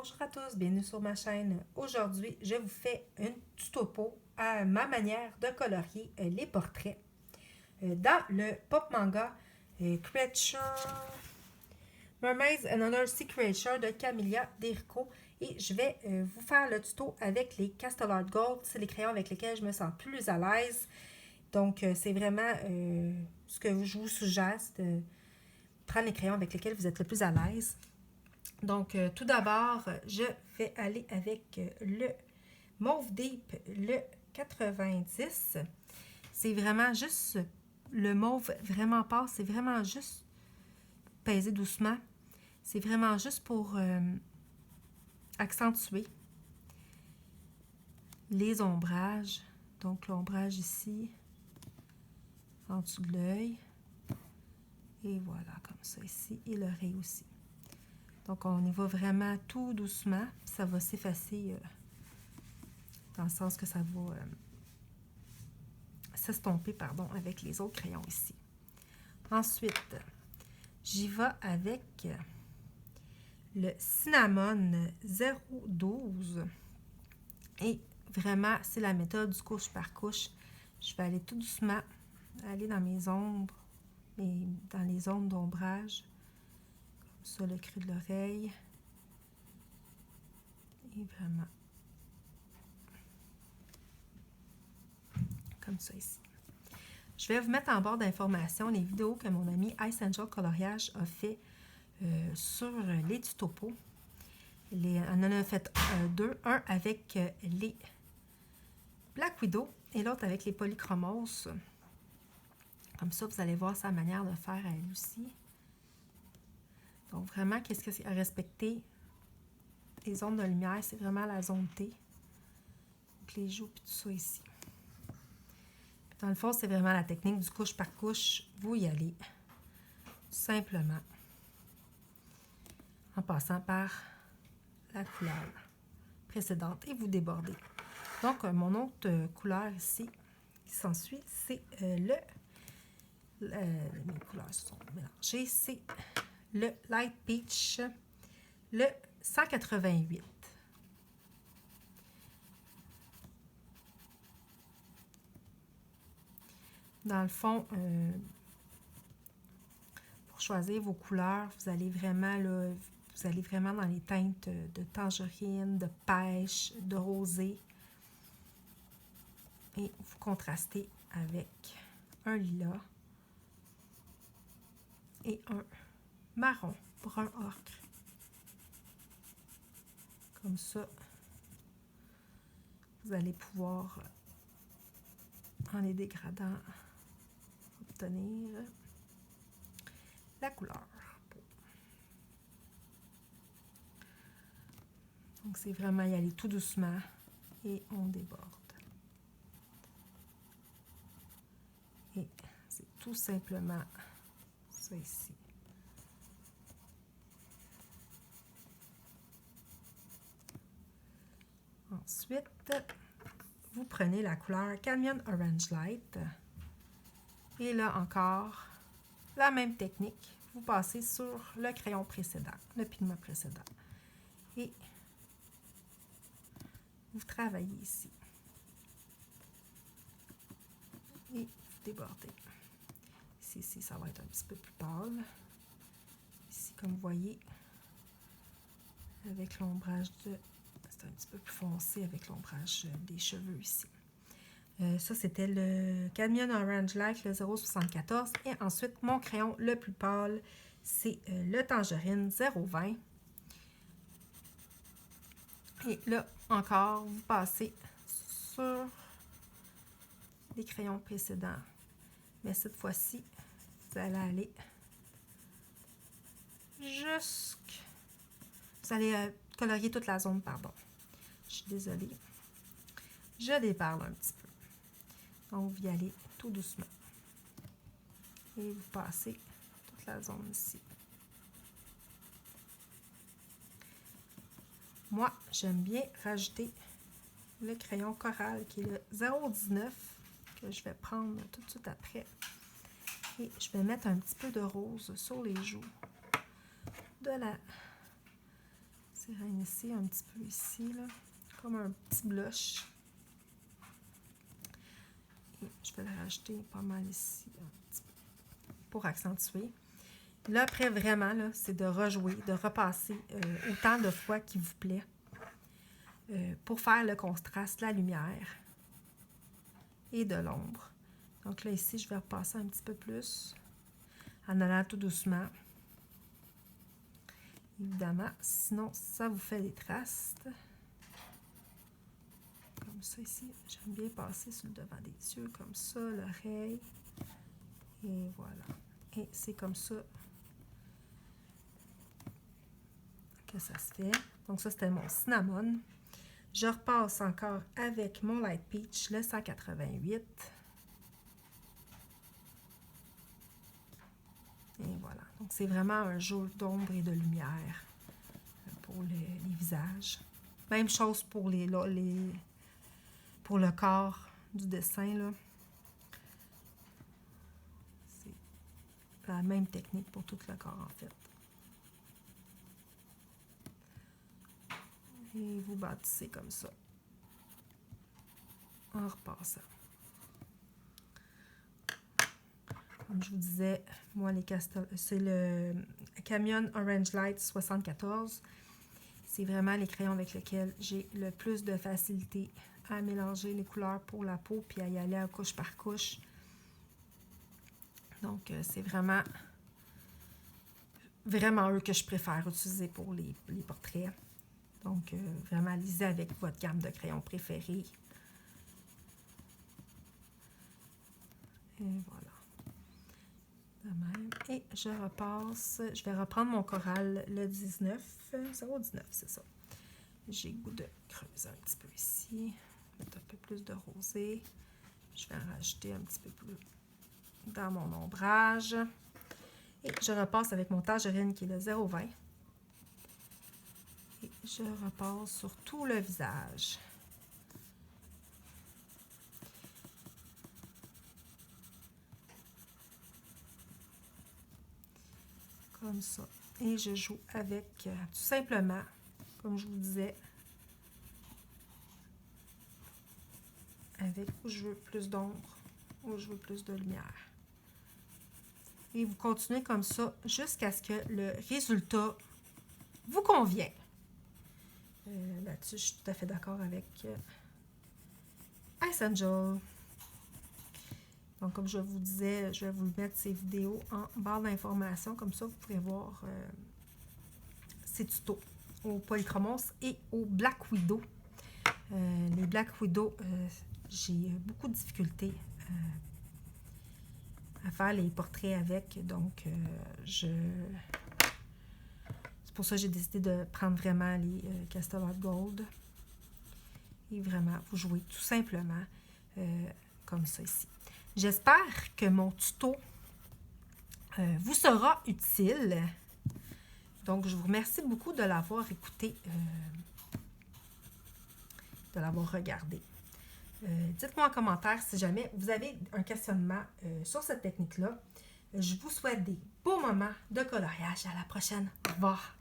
Bonjour à tous, bienvenue sur ma chaîne. Aujourd'hui, je vous fais un tuto à ma manière de colorier les portraits dans le pop manga Creature Mermaids and Other Sea Creatures de Camilla Derico. Et je vais vous faire le tuto avec les Castle Art Gold. C'est les crayons avec lesquels je me sens plus à l'aise. Donc, c'est vraiment ce que je vous suggère, c'est de prendre les crayons avec lesquels vous êtes le plus à l'aise. Donc, tout d'abord, je vais aller avec le Mauve Deep, le 90. C'est vraiment juste le mauve vraiment pâle, c'est vraiment juste peser doucement. C'est vraiment juste pour accentuer les ombrages. Donc, l'ombrage ici, en dessous de l'œil. Et voilà, comme ça ici, et l'oreille aussi. Donc, on y va vraiment tout doucement. Ça va s'effacer dans le sens que ça va s'estomper, pardon, avec les autres crayons ici. Ensuite, j'y vais avec le Cinnamon 012. Et vraiment, c'est la méthode du couche par couche. Je vais aller tout doucement, aller dans mes ombres, dans les zones d'ombrage. Comme ça, le creux de l'oreille. Et vraiment, comme ça ici. Je vais vous mettre en barre d'informations les vidéos que mon ami Ice Angel Coloriage a fait sur les tutos. On en a fait deux. Un avec les Black Widow et l'autre avec les Polychromos. Comme ça, vous allez voir sa manière de faire à elle aussi. Donc, vraiment, qu'est-ce qu'il y a à respecter? Les zones de lumière, c'est vraiment la zone T. Donc, les joues, puis tout ça ici. Dans le fond, c'est vraiment la technique du couche par couche. Vous y allez simplement en passant par la couleur précédente et vous débordez. Donc, mon autre couleur ici qui s'ensuit, c'est mes couleurs se sont mélangées, c'est le Light Peach, le 188. Dans le fond, pour choisir vos couleurs, vous allez vraiment dans les teintes de tangerine, de pêche, de rosé. Et vous contrastez avec un lilas et un marron brun ocre. Comme ça, vous allez pouvoir, en les dégradant, obtenir la couleur. Donc, c'est vraiment y aller tout doucement et on déborde. Et c'est tout simplement ça ici. Ensuite, vous prenez la couleur Canyon Orange Light. Et là encore, la même technique. Vous passez sur le crayon précédent, le pigment précédent. Et vous travaillez ici. Et vous débordez. Ici, ça va être un petit peu plus pâle. Ici, comme vous voyez, avec l'ombrage c'est un petit peu plus foncé avec l'ombrage des cheveux ici. Ça, c'était le Canyon Orange Light, le 074. Et ensuite, mon crayon le plus pâle, c'est le Tangerine 020. Et là, encore, vous passez sur les crayons précédents. Mais cette fois-ci, vous allez aller jusqu'à... Vous allez colorier toute la zone, pardon. Je suis désolée. Je déparle un petit peu. Donc, vous y allez tout doucement. Et vous passez toute la zone ici. Moi, j'aime bien rajouter le crayon coral qui est le 019 que je vais prendre tout de suite après. Et je vais mettre un petit peu de rose sur les joues de la sirène ici, un petit peu ici, là, comme un petit blush. Et je vais le rajouter pas mal ici, un petit peu, pour accentuer. Là, après, vraiment, là, c'est de rejouer, de repasser autant de fois qu'il vous plaît pour faire le contraste de la lumière et de l'ombre. Donc là, ici, je vais repasser un petit peu plus en allant tout doucement. Évidemment, sinon, ça vous fait des traces. Comme ça ici, j'aime bien passer sur le devant des yeux, comme ça, l'oreille. Et voilà. Et c'est comme ça que ça se fait. Donc ça, c'était mon cinnamon. Je repasse encore avec mon Light Peach, le 188. Et voilà. Donc c'est vraiment un jeu d'ombre et de lumière pour les visages. Même chose pour pour le corps du dessin, là. C'est la même technique pour tout le corps, en fait. Et vous bâtissez comme ça, en repassant. Comme je vous disais, moi, c'est le Camion Orange Light 74. C'est vraiment les crayons avec lesquels j'ai le plus de facilité à mélanger les couleurs pour la peau puis à y aller à couche par couche. Donc, c'est vraiment eux que je préfère utiliser pour les portraits. Donc, vraiment, allez-y avec votre gamme de crayons préférée. Et voilà. De même. Et je repasse. Je vais reprendre mon coral le 19. 0,19, c'est ça. J'ai le goût de creuser un petit peu ici. Mettre un peu plus de rosé. Je vais en rajouter un petit peu plus dans mon ombrage. Et je repasse avec mon tangerine qui est le 0,20. Et je repasse sur tout le visage. Comme ça. Et je joue avec, tout simplement, comme je vous disais, avec où je veux plus d'ombre, où je veux plus de lumière. Et vous continuez comme ça jusqu'à ce que le résultat vous convient. Là-dessus, je suis tout à fait d'accord avec Ice Angel. Donc, comme je vous disais, je vais vous mettre ces vidéos en barre d'informations. Comme ça, vous pourrez voir ces tutos au Polychromos et au Black Widow. Les Black Widow, j'ai beaucoup de difficultés à faire les portraits avec. Donc, c'est pour ça que j'ai décidé de prendre vraiment les Castle of Gold. Et vraiment, vous jouez tout simplement comme ça ici. J'espère que mon tuto vous sera utile. Donc, je vous remercie beaucoup de l'avoir écouté, de l'avoir regardé. Dites-moi en commentaire si jamais vous avez un questionnement sur cette technique-là. Je vous souhaite des beaux moments de coloriage. À la prochaine. Au revoir.